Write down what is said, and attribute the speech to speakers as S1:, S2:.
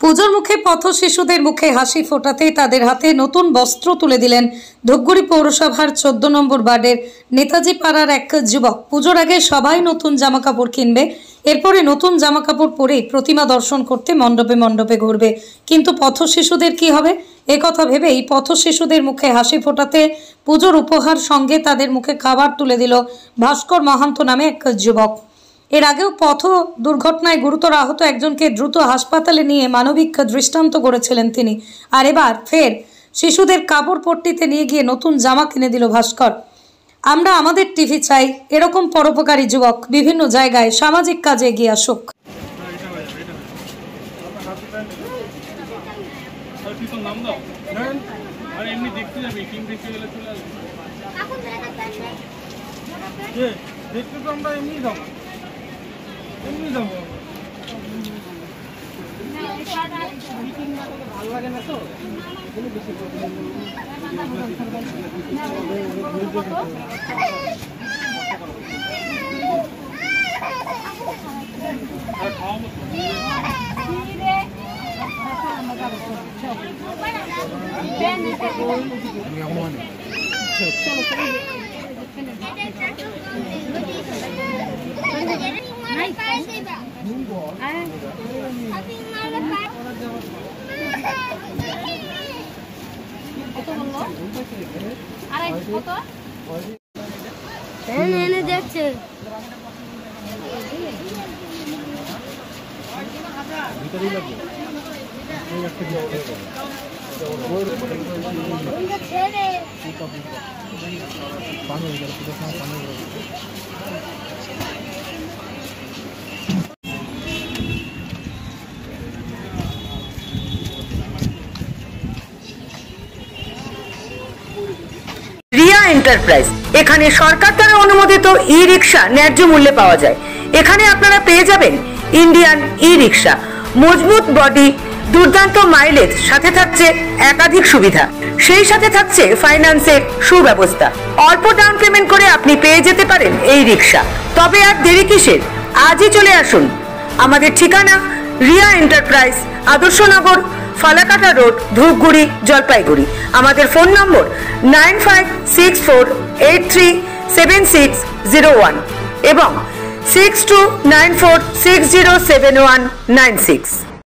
S1: পুজোর মুখে পথ শিশুদের মুখে হাসি ফোটাতে তাদের হাতে নতুন বস্ত্র তুলে দিলেন ধূপগুড়ি পৌরসভার 14 নম্বর ওয়ার্ডের নেতাজি পাড়ার এক যুবক। পুজোর আগে সবাই নতুন জামাকাপড় কিনবে, এরপরে নতুন জামাকাপড় পরে প্রতিমা দর্শন করতে মণ্ডপে মণ্ডপে ঘুরবে। কিন্তু পথ শিশুদের কি হবে, একথা ভেবেই পথ শিশুদের মুখে হাসি ফোটাতে পুজোর উপহার সঙ্গে তাদের মুখে খাবার তুলে দিল ভাস্কর মহান্ত নামে এক যুবক। এর আগেও পথ দুর্ঘটনায় গুরুতর আহত একজনকে দ্রুত হাসপাতালে নিয়ে মানবিক দৃষ্টান্ত গড়েছিলেন তিনি। আর এবার ফের শিশুদের কাপড় পট্টিতে নিয়ে গিয়ে নতুন জামা কিনে দিল ভাস্কর। আমরা আমাদের টিভি চাই এরকম পরোপকারী যুবক বিভিন্ন জায়গায় সামাজিক কাজে এগিয়ে আসুক।
S2: ভালো লাগে না তো দেখছে
S3: রিয়া এন্টারপ্রাইজ, এখানে সরকার দ্বারা অনুমোদিত ই রিক্সা ন্যায্য মূল্যে পাওয়া যায়। এখানে আপনারা পেয়ে যাবেন ইন্ডিয়ান ই রিক্সা, মজবুত বডি, দুর্দান্ত মাইলেজ, সাথে থাকছে একাধিক সুবিধা, সেই সাথে থাকছে ফাইন্যান্সের সুব্যবস্থা। অল্প ডাউন পেমেন্ট করে আপনি পেয়ে যেতে পারেন এই রিক্সা। তবে আর দেরি কিসের, আজই চলে আসুন। আমাদের ঠিকানা রিয়া এন্টারপ্রাইজ, আদর্শনগর, ফালাকাটা রোড, ধূপগুড়ি, জলপাইগুড়ি। আমাদের ফোন নম্বর 9564837601 এবং 6294607196।